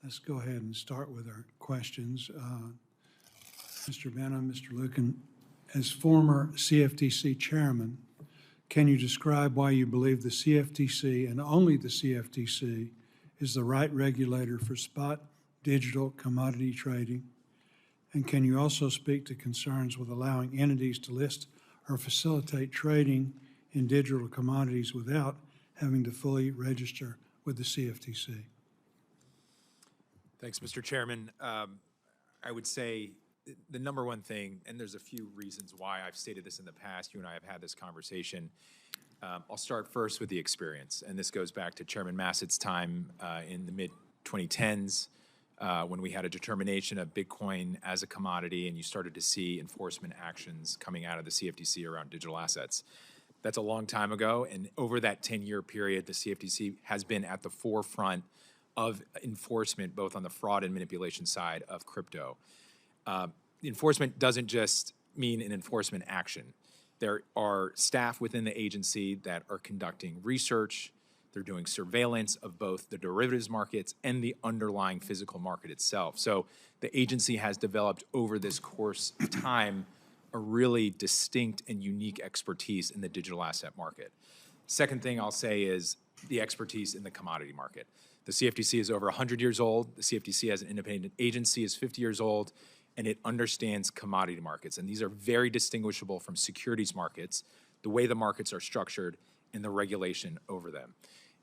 Let's go ahead and start with our questions. Mr. Behnam, Mr. Lucan, as former CFTC chairman, can you describe why you believe the CFTC and only the CFTC is the right regulator for spot digital commodity trading? And can you also speak to concerns with allowing entities to list or facilitate trading in digital commodities without having to fully register with the CFTC? Thanks, Mr. Chairman. I would say the number one thing, and there's a few reasons why I've stated this in the past, you and I have had this conversation. I'll start first with the experience, and this goes back to Chairman Massett's time in the mid-2010s when we had a determination of Bitcoin as a commodity, and you started to see enforcement actions coming out of the CFTC around digital assets. That's a long time ago, and over that 10-year period, the CFTC has been at the forefront of enforcement, both on the fraud and manipulation side of crypto. Enforcement doesn't just mean an enforcement action. There are staff within the agency that are conducting research. They're doing surveillance of both the derivatives markets and the underlying physical market itself. So the agency has developed over this course of time a really distinct and unique expertise in the digital asset market. Second thing I'll say is the expertise in the commodity market. The CFTC is over 100 years old. The CFTC as an independent agency is 50 years old, and it understands commodity markets. And these are very distinguishable from securities markets, the way the markets are structured, and the regulation over them.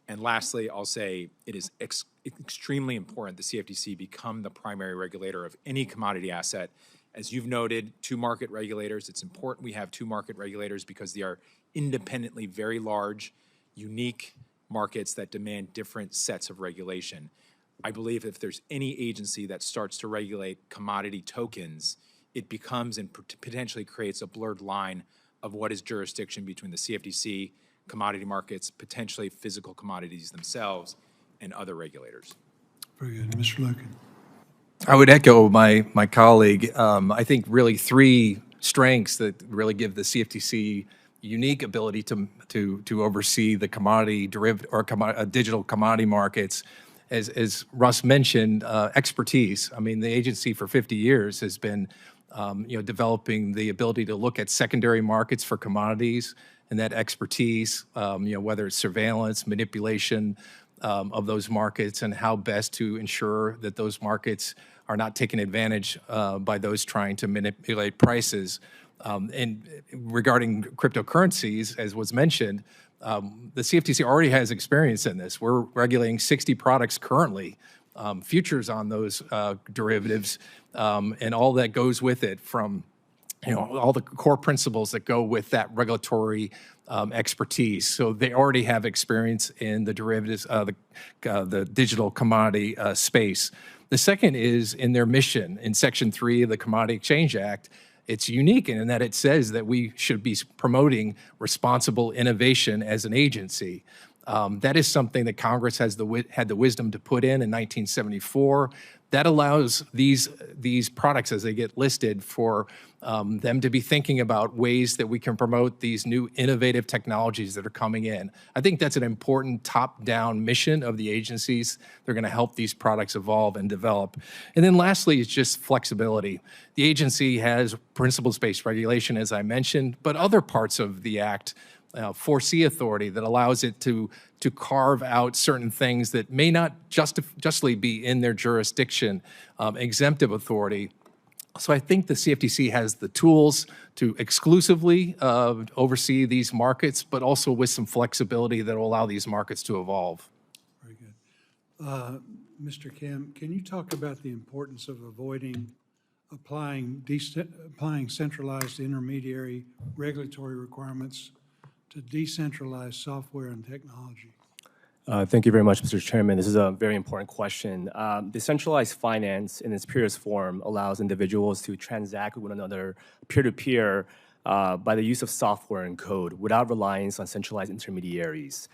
And lastly, I'll say it is extremely important the CFTC become the primary regulator of any commodity asset. As you've noted, two market regulators. It's important we have two market regulators because they are independently very large, unique markets that demand different sets of regulation. I believe if there's any agency that starts to regulate commodity tokens, it becomes and potentially creates a blurred line of what is jurisdiction between the CFTC, commodity markets, potentially physical commodities themselves, and other regulators. Very good. Mr. Lucan. I would echo my colleague. I think really three strengths that really give the CFTC unique ability to oversee the commodity derivative or digital commodity markets. As Russ mentioned, expertise. I mean, the agency for 50 years has been developing the ability to look at secondary markets for commodities, and that expertise, whether it's surveillance, manipulation of those markets, and how best to ensure that those markets are not taken advantage by those trying to manipulate prices. And regarding cryptocurrencies, as was mentioned, the CFTC already has experience in this. We're regulating 60 products currently, futures on those derivatives, and all that goes with it from all the core principles that go with that regulatory expertise. So they already have experience in the derivatives, the digital commodity space. The second is in their mission in Section 3 of the Commodity Exchange Act. It's unique in that it says that we should be promoting responsible innovation as an agency. That is something that Congress has had the wisdom to put in 1974. That allows these products, as they get listed, for them to be thinking about ways that we can promote these new innovative technologies that are coming in. I think that's an important top-down mission of the agencies. They're going to help these products evolve and develop. And then lastly, it's just flexibility. The agency has principles-based regulation, as I mentioned, but other parts of the act foresee authority that allows it to carve out certain things that may not justly be in their jurisdiction, exemptive authority. So I think the CFTC has the tools to exclusively oversee these markets, but also with some flexibility that will allow these markets to evolve. Very good. Mr. Kim, can you talk about the importance of avoiding applying centralized intermediary regulatory requirements to decentralized software and technology? Thank you very much, Mr. Chairman. This is a very important question. Decentralized finance in its purest form allows individuals to transact with one another peer-to-peer by the use of software and code without reliance on centralized intermediaries.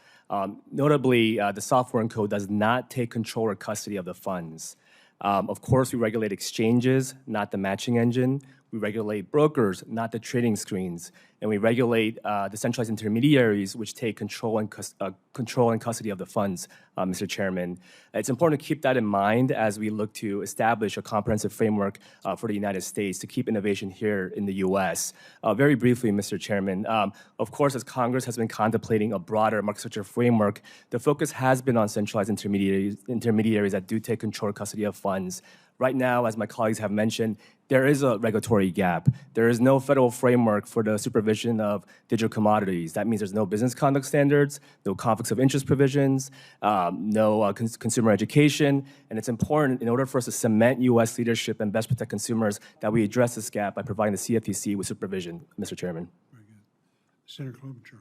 Notably, the software and code does not take control or custody of the funds. Of course, we regulate exchanges, not the matching engine. We regulate brokers, not the trading screens. And we regulate the centralized intermediaries, which take control and custody of the funds, Mr. Chairman. It's important to keep that in mind as we look to establish a comprehensive framework for the United States to keep innovation here in the U.S. Very briefly, Mr. Chairman, of course, as Congress has been contemplating a broader market structure framework, the focus has been on centralized intermediaries that do take control and custody of funds. Right now, as my colleagues have mentioned, there is a regulatory gap. There is no federal framework for the supervision of digital commodities. That means there's no business conduct standards, no conflicts of interest provisions, no consumer education. And it's important, in order for us to cement U.S. leadership and best protect consumers, that we address this gap by providing the CFTC with supervision, Mr. Chairman. Very good. Senator Klobuchar.